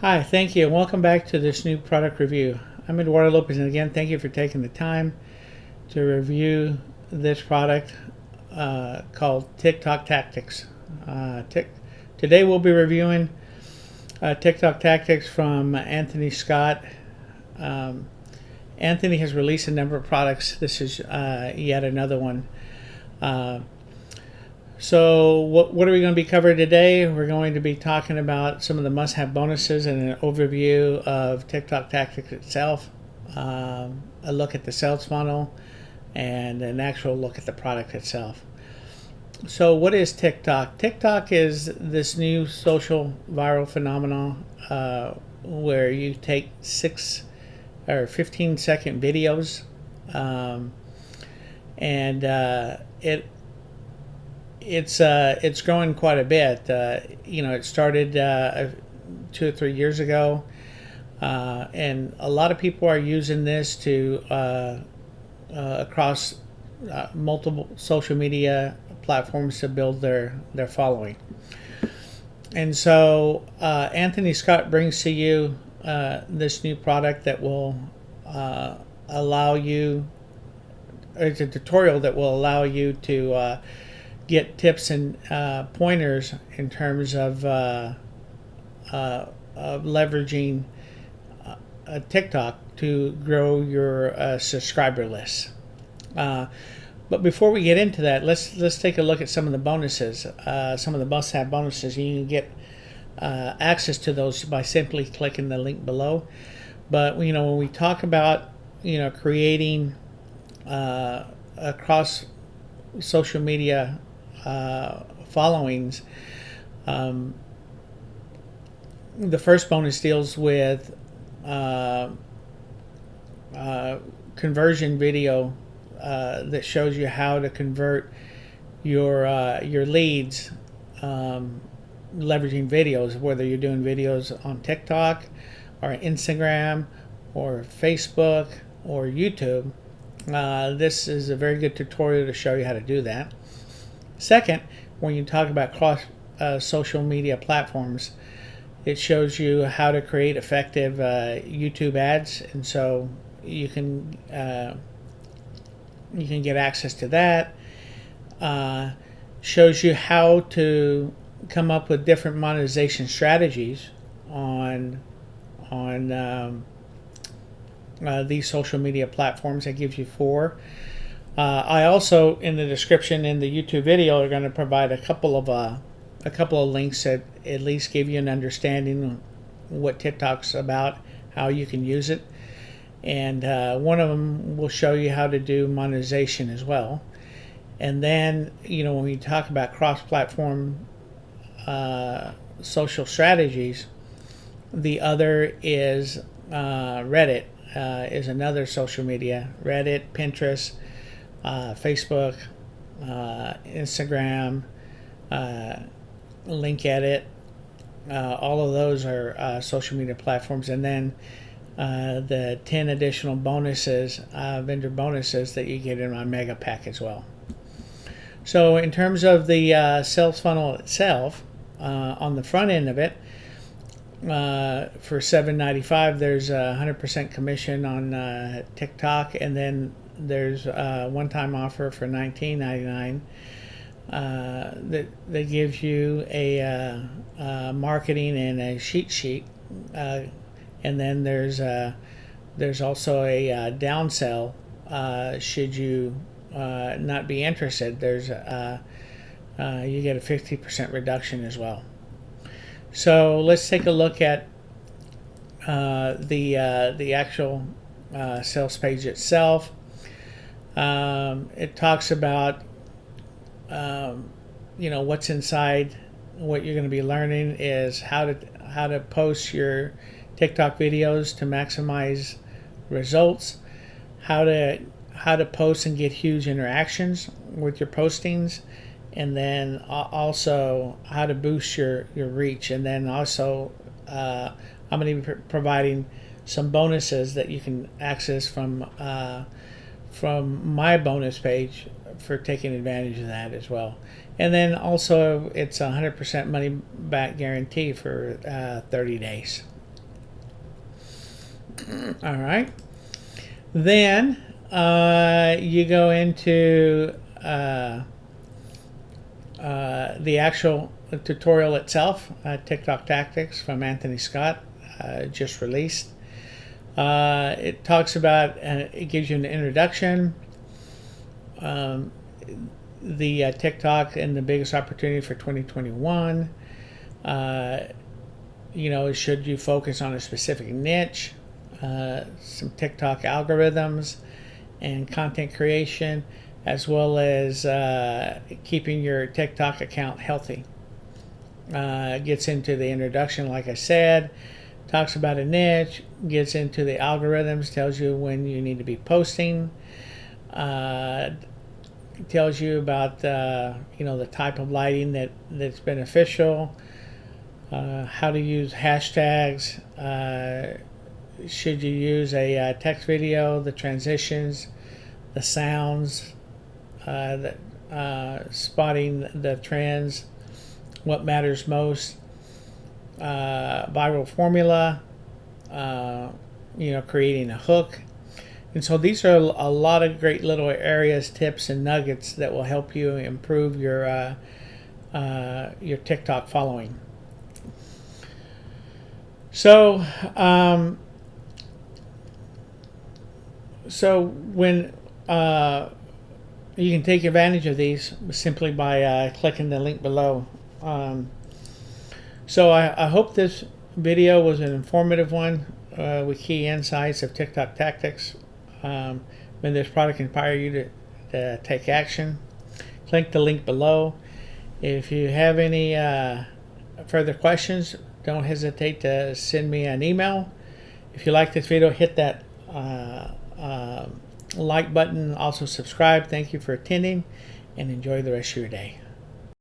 Hi, thank you, and welcome back to this new product review. I'm Eduardo Lopez, and again, thank you for taking the time to review this product called Tik Tok TATIKS. Today, we'll be reviewing Tik Tok TATIKS from Anthony Scott. Um, Anthony has released a number of products. This is yet another one. Uh, So, what are we going to be covering today? We're going to be talking about some of the must-have bonuses and an overview of Tik Tok TATIKS itself, a look at the sales funnel, and an actual look at the product itself. So, what is TikTok? TikTok is this new social viral phenomenon where you take 6 or 15-second videos, um, and it's growing quite a bit. It started 2 or 3 years ago, and a lot of people are using this to across multiple social media platforms to build their following. And so Anthony Scott brings to you this new product that will allow you. It's a tutorial that will allow you to get tips and pointers in terms of leveraging TikTok to grow your subscriber list. But before we get into that, let's take a look at some of the bonuses, some of the must-have bonuses. You can get access to those by simply clicking the link below. But when we talk about creating across social media followings, the first bonus deals with conversion video that shows you how to convert your leads, leveraging videos, whether you're doing videos on TikTok or Instagram or Facebook or YouTube. This is a very good tutorial to show you how to do that. Second, when you talk about cross social media platforms, it shows you how to create effective YouTube ads, and so you can get access to that. Shows you how to come up with different monetization strategies on these social media platforms. It gives you 4. I also, in the description in the YouTube video, are going to provide a couple of links that at least give you an understanding of what TikTok's about, how you can use it, and one of them will show you how to do monetization as well. And then, when we talk about cross-platform social strategies, the other is Reddit. Is another social media. Reddit, Pinterest, Facebook, Instagram, LinkedIn. All of those are social media platforms. And then the 10 additional bonuses, vendor bonuses that you get in my mega pack as well. So in terms of the sales funnel itself, on the front end of it, for $7.95, there's 100% commission on TikTok, and then there's a one-time offer for $19.99 that gives you a marketing and a cheat sheet, and then there's also a downsell should you not be interested. There's you get a 50% reduction as well. So let's take a look at the actual sales page itself. It talks about what's inside. What you're going to be learning is how to post your TikTok videos to maximize results, how to post and get huge interactions with your postings, and then also how to boost your reach. And then also I'm going to be providing some bonuses that you can access from my bonus page for taking advantage of that as well. And then also it's a 100% money back guarantee for 30 days. All right. Then you go into the actual tutorial itself, Tik Tok Tactics from Anthony Scott, just released. It talks about, it gives you an introduction, the TikTok and the biggest opportunity for 2021. Should you focus on a specific niche, some TikTok algorithms and content creation, as well as keeping your TikTok account healthy. Gets into the introduction, like I said, talks about a niche, gets into the algorithms, tells you when you need to be posting, tells you about the type of lighting that's beneficial, how to use hashtags, should you use a text video, the transitions, the sounds, spotting the trends, what matters most, viral formula, creating a hook. And so these are a lot of great little areas, tips, and nuggets that will help you improve your TikTok following. So when you can take advantage of these simply by clicking the link below. So I hope this video was an informative one with key insights of TikTok tactics. When this product can inspire you to take action, click the link below. If you have any further questions, don't hesitate to send me an email. If you like this video, hit that like button. Also subscribe. Thank you for attending, and enjoy the rest of your day.